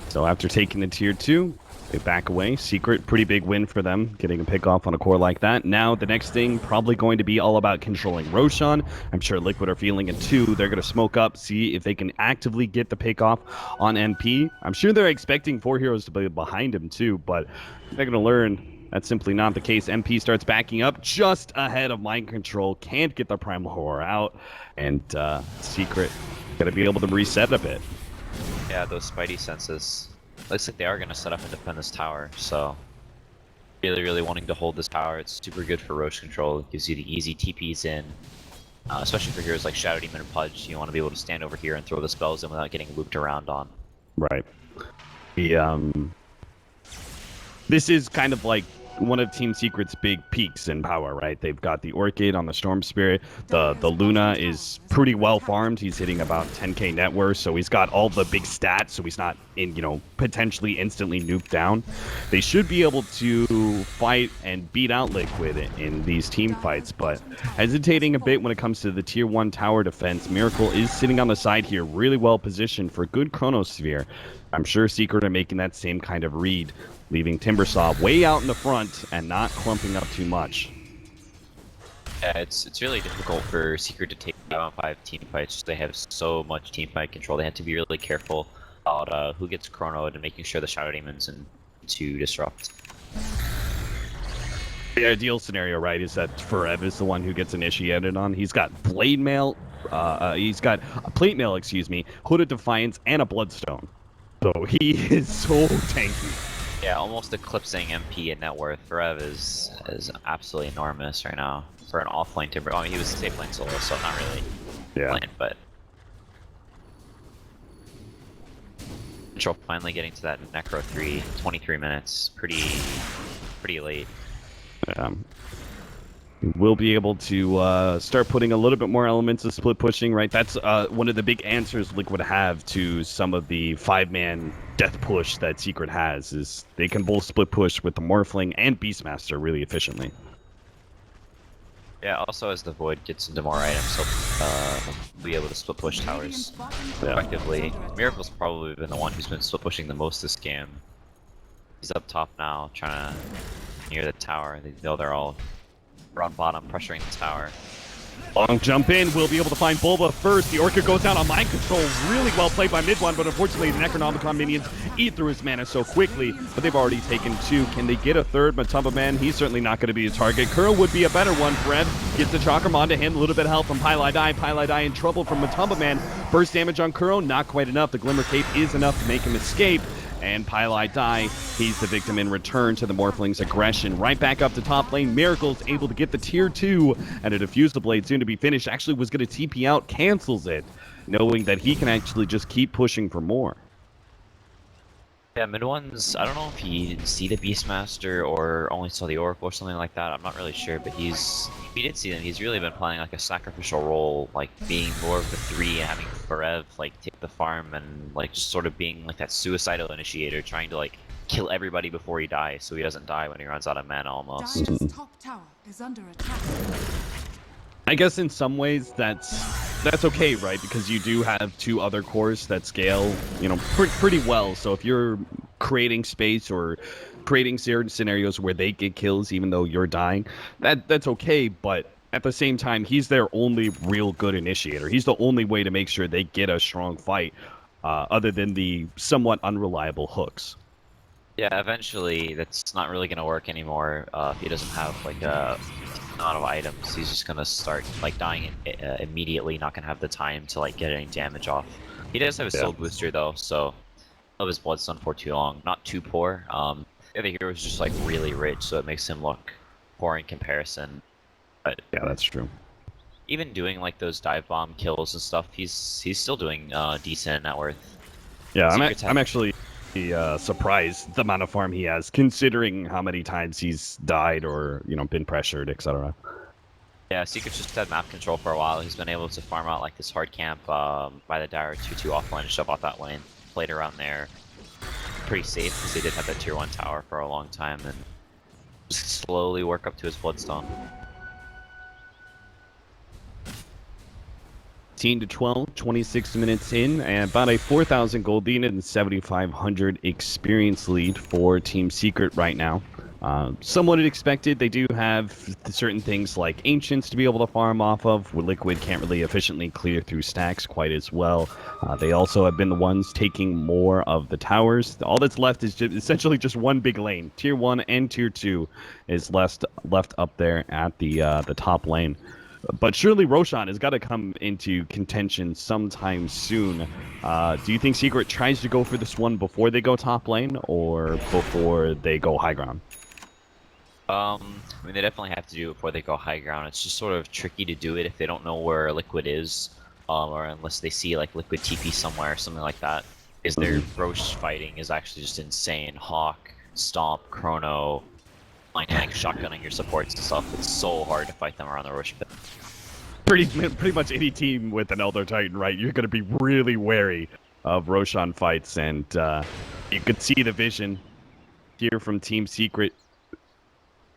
[SPEAKER 3] So after taking the tier 2, they back away. Secret, pretty big win for them, getting a pick off on a core like that. Now the next thing probably going to be all about controlling Roshan. I'm sure Liquid are feeling it too. They're going to smoke up, see if they can actively get the pick off on MP. I'm sure they're expecting 4 heroes to be behind him too, but they're going to learn that's simply not the case. MP starts backing up just ahead of Mind Control. Can't get the Primal Horror out, and Secret going to be able to reset a bit.
[SPEAKER 4] Yeah, those Spidey senses. Looks like they are going to set up and defend this tower, so really wanting to hold this tower. It's super good for Roche control. It gives you the easy TPs in, especially for heroes like Shadow Demon and Pudge. You want to be able to stand over here and throw the spells in without getting looped around on.
[SPEAKER 3] Right. This is kind of like one of Team Secret's big peaks in power, right? They've got the Orchid on the Storm Spirit. The Luna is pretty well farmed. He's hitting about 10k net worth, so he's got all the big stats, so he's not in, you know, potentially instantly nuked down. They should be able to fight and beat out Liquid in these team fights, but hesitating a bit when it comes to the tier 1 tower defense. Miracle is sitting on the side here, really well positioned for good Chronosphere. I'm sure Secret are making that same kind of read, leaving Timbersaw way out in the front and not clumping up too much.
[SPEAKER 4] Yeah, it's really difficult for Secret to take 5-on-5 team fights. They have so much team fight control. They have to be really careful about who gets chronoed and making sure the Shadow Demons and to disrupt.
[SPEAKER 3] The ideal scenario, right, is that Forev is the one who gets initiated on. He's got Blade Mail, he's got a Plate Mail, excuse me, Hooded Defiance, and a Bloodstone. So he is so tanky.
[SPEAKER 4] Yeah, almost eclipsing MP in net worth. Forev is absolutely enormous right now for an offlane Timber. I mean, he was a safe lane solo, so not really lane, but Control finally getting to that Necro 3, 23 minutes, pretty late.
[SPEAKER 3] We'll be able to start putting a little bit more elements of split pushing, right? That's one of the big answers Liquid have to some of the 5-man death push that Secret has, is they can both split push with the Morphling and Beastmaster really efficiently.
[SPEAKER 4] Yeah, also as the Void gets into more items, he'll be able to split push towers effectively. Miracle's probably been the one who's been split pushing the most this game. He's up top now, trying to near the tower. They know they're all on bottom, pressuring the tower.
[SPEAKER 3] Long jump in, we'll be able to find Bulba first. The Orchid goes down on Mind Control. Really well played by mid one, but unfortunately the Necronomicon minions eat through his mana so quickly, but they've already taken 2. Can they get a third? Matumba Man, he's certainly not going to be a target. Kuro would be a better one. Fred gets the Chakramon to hand a little bit of help from Pylai. Pylai in trouble from Matumba Man. Burst damage on Kuro, not quite enough. The Glimmer Cape is enough to make him escape. And Pylai, he's the victim in return to the Morphling's aggression. Right back up to top lane. Miracle's able to get the tier 2, and a Diffusal Blade soon to be finished. Actually was going to TP out, cancels it, knowing that he can actually just keep pushing for more.
[SPEAKER 4] Yeah, mid one's, I don't know if he didn't see the Beastmaster or only saw the Oracle or something like that. I'm not really sure, but if he did see them, he's really been playing like a sacrificial role, like being more of the 3 and having Forev like take the farm and like just sort of being like that suicidal initiator, trying to like kill everybody before he dies so he doesn't die when he runs out of mana almost.
[SPEAKER 1] Dire's top tower is under attack.
[SPEAKER 3] I guess in some ways that's okay, right? Because you do have 2 other cores that scale, you know, pretty well. So if you're creating space or creating certain scenarios where they get kills even though you're dying, that's okay. But at the same time, he's their only real good initiator. He's the only way to make sure they get a strong fight, other than the somewhat unreliable hooks.
[SPEAKER 4] Yeah, eventually that's not really going to work anymore if he doesn't have like a amount of items. He's just going to start like dying immediately, not going to have the time to like get any damage off He does have a soul booster though, so of his bloodstone for too long. Not too poor. The other hero is just like really rich, so it makes him look poor in comparison. But
[SPEAKER 3] yeah, that's true.
[SPEAKER 4] Even doing like those dive bomb kills and stuff, he's still doing decent net worth.
[SPEAKER 3] Yeah, I'm actually surprised the amount of farm he has, considering how many times he's died or been pressured, etc.
[SPEAKER 4] Yeah, Secret's just had map control for a while. He's been able to farm out like this hard camp by the Dire 2-2 offline and shove out that lane. Played around there. Pretty safe because they did have that tier 1 tower for a long time and just slowly work up to his bloodstone.
[SPEAKER 3] 18 to 12, 26 minutes in, and about a 4,000 gold lead and 7,500 experience lead for Team Secret right now. Somewhat expected. They do have certain things like Ancients to be able to farm off of, where Liquid can't really efficiently clear through stacks quite as well. They also have been the ones taking more of the towers. All that's left is essentially just one big lane. Tier 1 and Tier 2 is left up there at the top lane. But surely Roshan has got to come into contention sometime soon. Do you think Secret tries to go for this one before they go top lane or before they go high ground?
[SPEAKER 4] I mean, they definitely have to do it before they go high ground. It's just sort of tricky to do it if they don't know where Liquid is, or unless they see like Liquid TP somewhere or something like that. Is their Roche fighting is actually just insane. Hawk, Stomp, Chrono, like shotgunning your supports and stuff. It's so hard to fight them around the Roche pit.
[SPEAKER 3] Pretty much any team with an Elder Titan, right? You're going to be really wary of Roshan fights, and you could see the vision here from Team Secret.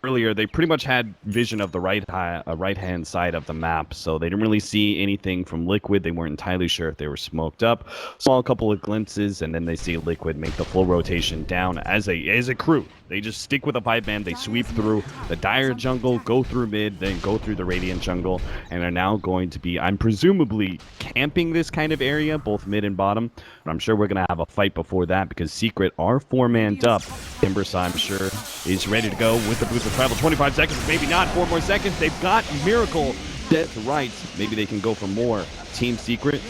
[SPEAKER 3] Earlier, they pretty much had vision of the right-hand side of the map, so they didn't really see anything from Liquid. They weren't entirely sure if they were smoked up. Saw a couple of glimpses, and then they see Liquid make the full rotation down as a crew. They just stick with a pipe band. They sweep through the Dire jungle, go through mid, then go through the Radiant jungle, and are now going to be, I'm presumably, camping this kind of area, both mid and bottom. But I'm sure we're going to have a fight before that because Secret are 4-manned up. Timbersaw, I'm sure, is ready to go with the boost of travel. 25 seconds, maybe not. 4 more seconds. They've got Miracle dead to right. Maybe they can go for more. Team Secret,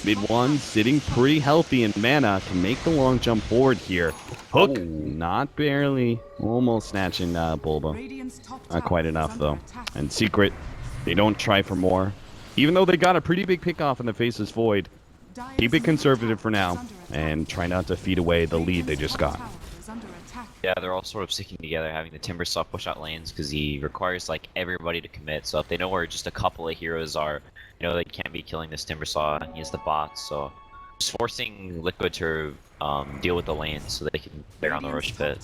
[SPEAKER 3] mid 1, sitting pretty healthy in mana, can make the long jump forward here. Hook, not barely, almost snatching Bulba. Not quite enough though. And Secret, they don't try for more. Even though they got a pretty big pick off in the Faceless Void, keep it conservative for now and try not to feed away the lead they just got.
[SPEAKER 4] Yeah, they're all sort of sticking together, having the Timbersaw push out lanes because he requires like everybody to commit. So if they know where just a couple of heroes are, they can't be killing this Timbersaw. He has the bots, so just forcing Liquid to deal with the lanes so they can clear on the Roche pit.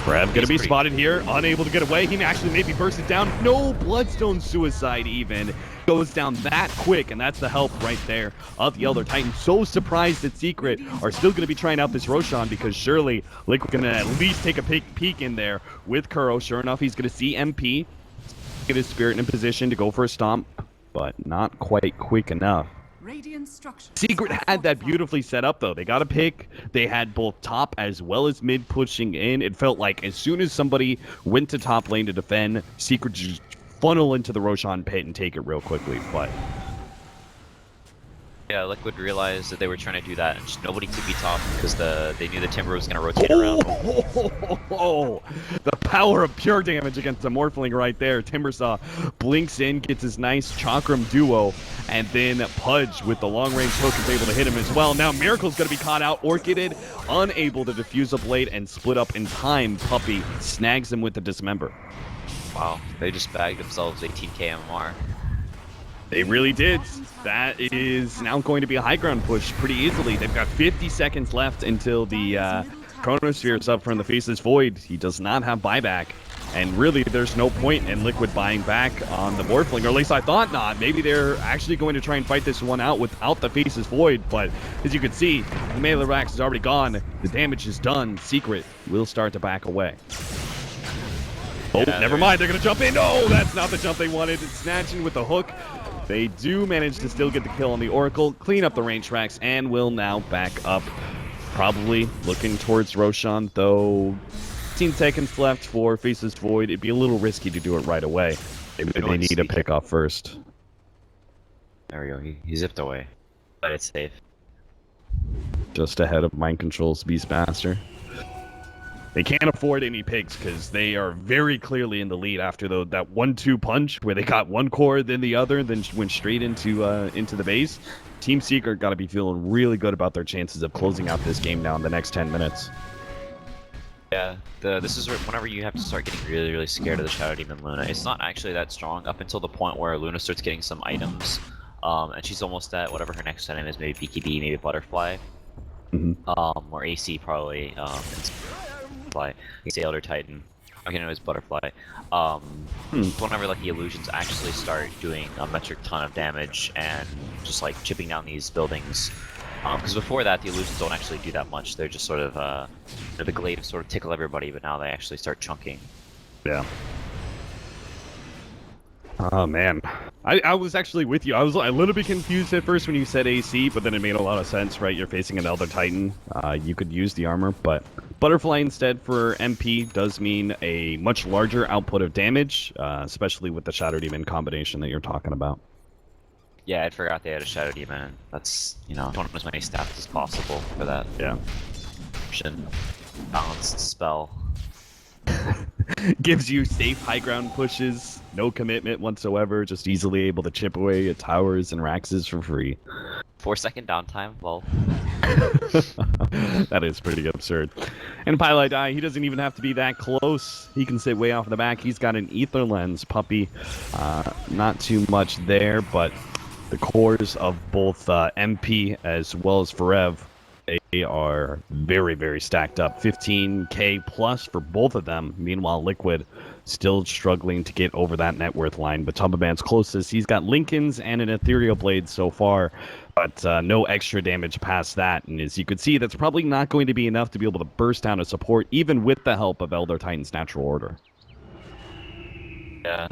[SPEAKER 3] Rev gonna be spotted here, unable to get away. He actually maybe bursted down. No Bloodstone Suicide even. Goes down that quick, and that's the help right there of the Elder Titan. So surprised that Secret are still going to be trying out this Roshan because surely Liquid going to at least take a peek in there with Kuro. Sure enough, he's going to see MP, get his Spirit in a position to go for a stomp, but not quite quick enough. Secret had that beautifully set up though. They got a pick. They had both top as well as mid pushing in. It felt like as soon as somebody went to top lane to defend, Secret just funnel into the Roshan pit and take it real quickly, but
[SPEAKER 4] yeah, Liquid realized that they were trying to do that and just nobody TP top because they knew the Timber was going to rotate around.
[SPEAKER 3] The power of pure damage against the Morphling right there. Timbersaw blinks in, gets his nice Chakram duo, and then Pudge with the long-range hook is able to hit him as well. Now Miracle's going to be caught out, orchided, unable to defuse a blade and split up in time. Puppey snags him with the Dismember.
[SPEAKER 4] Wow, they just bagged themselves 18k MMR.
[SPEAKER 3] They really did. That is now going to be a high ground push pretty easily. They've got 50 seconds left until the Chronosphere is up from the Faceless Void. He does not have buyback. And really, there's no point in Liquid buying back on the Morphling, or at least I thought not. Maybe they're actually going to try and fight this one out without the Faceless Void, but as you can see, the melee Rax is already gone. The damage is done. Secret will start to back away. Oh, yeah, never mind. They're going to jump in. No, that's not the jump they wanted. It's snatching with the hook. They do manage to still get the kill on the Oracle, clean up the range tracks, and will now back up. Probably looking towards Roshan, though 15 seconds left for Faceless Void. It'd be a little risky to do it right away. Maybe they need a pick off first.
[SPEAKER 4] There we go. He zipped away, but it's safe.
[SPEAKER 3] Just ahead of Mind Control's Beastmaster. They can't afford any picks because they are very clearly in the lead after that 1-2 punch where they got one core, then the other, then went straight into the base. Team Secret got to be feeling really good about their chances of closing out this game now in the next 10 minutes.
[SPEAKER 4] Yeah, this is whenever you have to start getting really, really scared of the Shadow Demon Luna. It's not actually that strong up until the point where Luna starts getting some items, and she's almost at whatever her next item is, maybe BKB, maybe Butterfly, or AC probably, Butterfly, AC Elder Titan. Okay, no, it was Butterfly. Whenever like the illusions actually start doing a metric ton of damage and just like chipping down these buildings. Because before that, the illusions don't actually do that much. They're just sort of, the glaives sort of tickle everybody, but now they actually start chunking.
[SPEAKER 3] Yeah. Oh man, I was actually with you. I was a little bit confused at first when you said AC, but then it made a lot of sense, right? You're facing an Elder Titan. You could use the armor, but Butterfly instead for MP does mean a much larger output of damage, especially with the Shadow Demon combination that you're talking about.
[SPEAKER 4] Yeah, I forgot they had a Shadow Demon. That's, you know, want as many stats as possible for that.
[SPEAKER 3] Yeah.
[SPEAKER 4] Balanced spell.
[SPEAKER 3] Gives you safe high ground pushes, no commitment whatsoever, just easily able to chip away at towers and Raxes for free.
[SPEAKER 4] 4-second downtime, well.
[SPEAKER 3] That is pretty absurd. And Pylai Dai, he doesn't even have to be that close. He can sit way off in the back. He's got an Ether Lens puppy. Not too much there, but the cores of both MP as well as Forev, they are very, very stacked up. 15k plus for both of them. Meanwhile, Liquid still struggling to get over that net worth line. But Tumbaman's closest. He's got Lincolns and an Ethereal Blade so far, but no extra damage past that. And as you can see, that's probably not going to be enough to be able to burst down a support, even with the help of Elder Titan's Natural Order.
[SPEAKER 4] Yeah.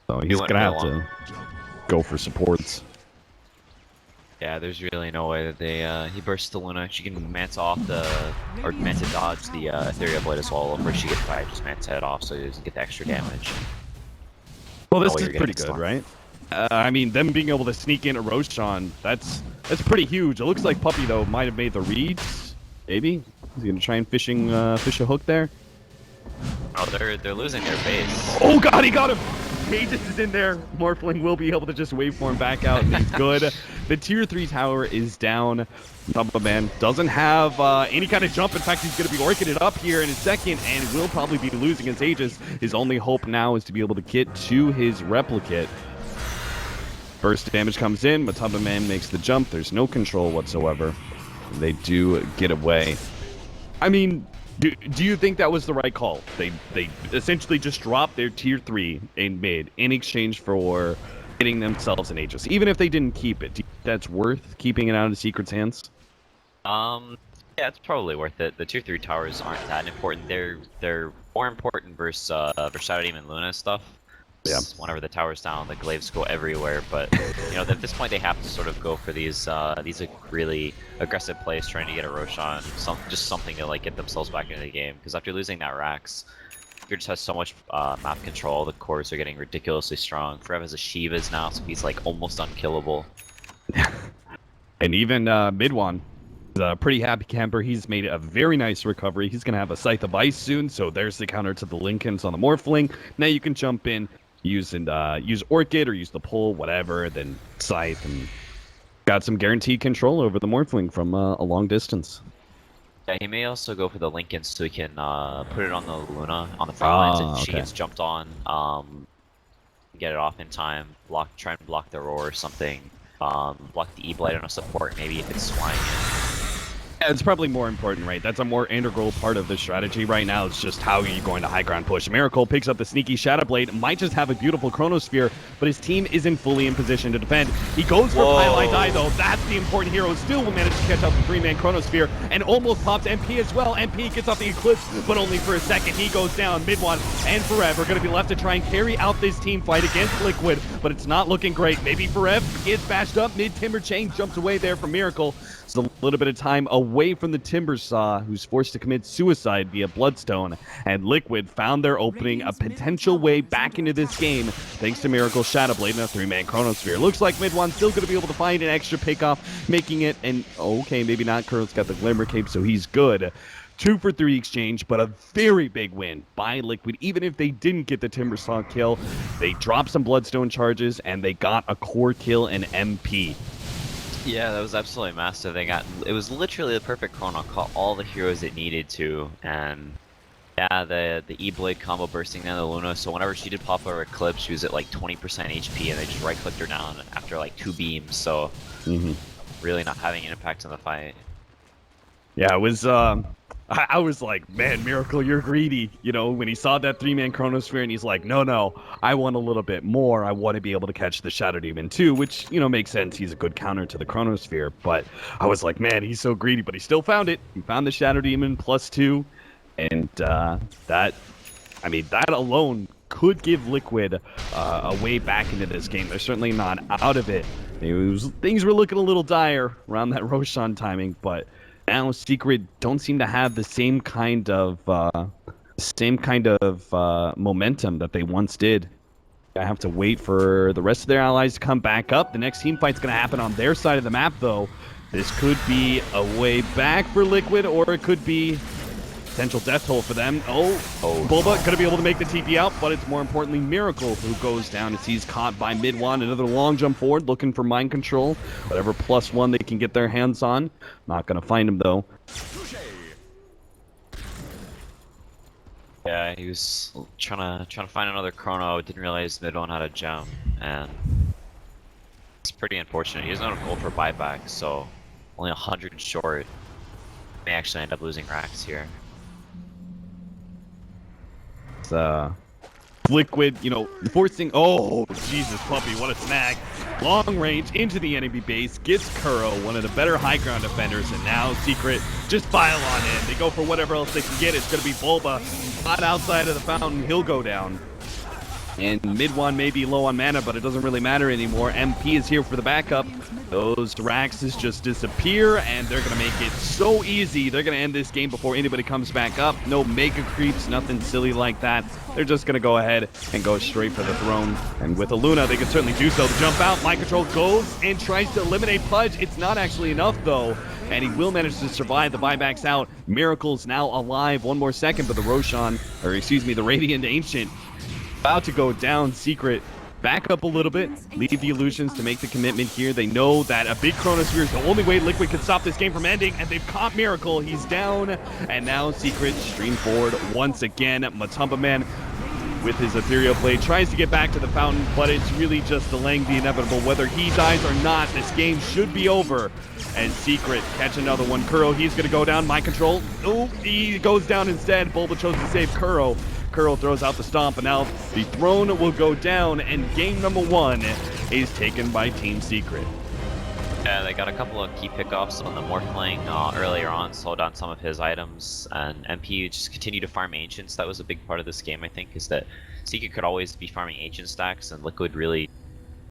[SPEAKER 3] So he's going to have to go for supports.
[SPEAKER 4] Yeah, there's really no way that they, he bursts the Luna. She can Manta off or Manta dodge the Ethereal Blade as well. Or she gets fired, just Manta head off so he doesn't get the extra damage.
[SPEAKER 3] Well, this is pretty good, right? I mean, them being able to sneak in a Roshan, that's pretty huge. It looks like Puppy, though, might have made the reads. Maybe? He's going to try and fish a hook there.
[SPEAKER 4] Oh, they're losing their base.
[SPEAKER 3] Oh god, he got him! Aegis is in there. Morphling will be able to just waveform back out. He's good. The tier 3 tower is down. Tumbaman doesn't have any kind of jump. In fact, he's going to be orching it up here in a second and will probably be losing his Aegis. His only hope now is to be able to get to his replicate. Burst damage comes in, but Tumbaman makes the jump. There's no control whatsoever. They do get away. I mean, do you think that was the right call? They essentially just dropped their tier 3 in mid in exchange for getting themselves an Aegis. Even if they didn't keep it, do you think that's worth keeping it out of Secret's hands?
[SPEAKER 4] Yeah, it's probably worth it. The tier 3 towers aren't that important. They're more important versus Shadow Demon Luna stuff.
[SPEAKER 3] Yeah.
[SPEAKER 4] Whenever the tower's down, the glaives go everywhere. But you know, at this point, they have to sort of go for these really aggressive plays, trying to get a Roshan, just something to like get themselves back into the game. Because after losing that Rax, Fear just has so much map control. The cores are getting ridiculously strong. Forev has a Shivas now, so he's like almost unkillable.
[SPEAKER 3] And even Midwan is a pretty happy camper. He's made a very nice recovery. He's going to have a Scythe of Ice soon, so there's the counter to the Lincolns on the Morphling. Now you can jump in, use Orchid or use the pull, whatever, then Scythe, and got some guaranteed control over the Morphling from a long distance.
[SPEAKER 4] Yeah, he may also go for the Lincoln so he can put it on the Luna on the front lines and she gets jumped on. Get it off in time. Try and block the roar or something. Block the E-Blade on a support, maybe if it's flying in.
[SPEAKER 3] Yeah, it's probably more important, right? That's a more integral part of the strategy right now. It's just how are you going to high ground push. Miracle picks up the sneaky Shadow Blade, might just have a beautiful Chronosphere, but his team isn't fully in position to defend. He goes for Pylai Die, though. That's the important hero. Still will manage to catch up the 3-man Chronosphere and almost pops MP as well. MP gets off the Eclipse, but only for a second. He goes down. Midwan and Forev are going to be left to try and carry out this team fight against Liquid, but it's not looking great. Maybe Forev gets bashed up. Mid-Timber Chain jumps away there from Miracle. So a little bit of time away away from the Timber Saw, who's forced to commit suicide via Bloodstone, and Liquid found their opening, a potential way back into this game, thanks to Miracle Shadowblade and a 3-man Chronosphere. Looks like Mid1 still going to be able to find an extra pickoff, making it, and okay, maybe not, Kurl's got the Glimmer Cape, so he's good. 2 for 3 exchange, but a very big win by Liquid. Even if they didn't get the Timber Saw kill, they dropped some Bloodstone charges, and they got a core kill in MP.
[SPEAKER 4] Yeah, that was absolutely massive. It was literally the perfect chrono, caught all the heroes it needed to, and yeah, the E-Blade combo bursting down the Luna, so whenever she did pop her Eclipse, she was at like 20% HP, and they just right-clicked her down after like 2 beams, so really not having an impact on the fight.
[SPEAKER 3] Yeah, it was, I was like, man, Miracle, you're greedy. You know, when he saw that 3-man Chronosphere, and he's like, no, I want a little bit more. I want to be able to catch the Shadow Demon too, which, you know, makes sense. He's a good counter to the Chronosphere. But I was like, man, he's so greedy, but he still found it. He found the Shadow Demon +2. And that alone could give Liquid a way back into this game. They're certainly not out of it. Things were looking a little dire around that Roshan timing, but now Secret don't seem to have the same kind of momentum that they once did. I have to wait for the rest of their allies to come back up. The next team fight's going to happen on their side of the map, though. This could be a way back for Liquid, or it could be potential death toll for them. Bulba going to be able to make the TP out, but it's more importantly Miracle who goes down as he's caught by Mid1. Another long jump forward, looking for mind control. Whatever +1 they can get their hands on. Not going to find him, though.
[SPEAKER 4] Yeah, he was trying to find another chrono. Didn't realize Mid1 had a gem, and it's pretty unfortunate. He doesn't have a gold for buyback, so only 100 short. May actually end up losing racks here.
[SPEAKER 3] Liquid, you know, forcing. Oh, Jesus, puppy, what a snag. Long range into the enemy base, gets Kuro, one of the better high ground defenders, and now Secret just file on in. They go for whatever else they can get. It's going to be Bulba. Not outside of the fountain, he'll go down. And Mid1 may be low on mana, but it doesn't really matter anymore. MP is here for the backup. Those Raxes just disappear, and they're going to make it so easy. They're going to end this game before anybody comes back up. No mega creeps, nothing silly like that. They're just going to go ahead and go straight for the throne. And with a Luna, they can certainly do so. The jump out, Mind Control goes and tries to eliminate Pudge. It's not actually enough, though. And he will manage to survive. The buyback's out. Miracle's now alive. One more second, but the the Radiant Ancient about to go down. Secret back up a little bit, leave the illusions to make the commitment here. They know that a big Chronosphere is the only way Liquid can stop this game from ending, and they've caught Miracle. He's down, and now Secret stream forward once again. Matumba Man with his Ethereal Blade tries to get back to the fountain, but it's really just delaying the inevitable. Whether he dies or not, this game should be over. And Secret catch another one. Kuro, he's going to go down. Mind Control. Oh, he goes down instead. Bulba chose to save Kuro. Kuro throws out the stomp, and now the throne will go down, and game number 1 is taken by Team Secret.
[SPEAKER 4] Yeah, they got a couple of key pickoffs on the Morphling earlier on, slowed down some of his items, and MP just continued to farm Ancients. That was a big part of this game, I think, is that Secret could always be farming Ancient stacks, and Liquid really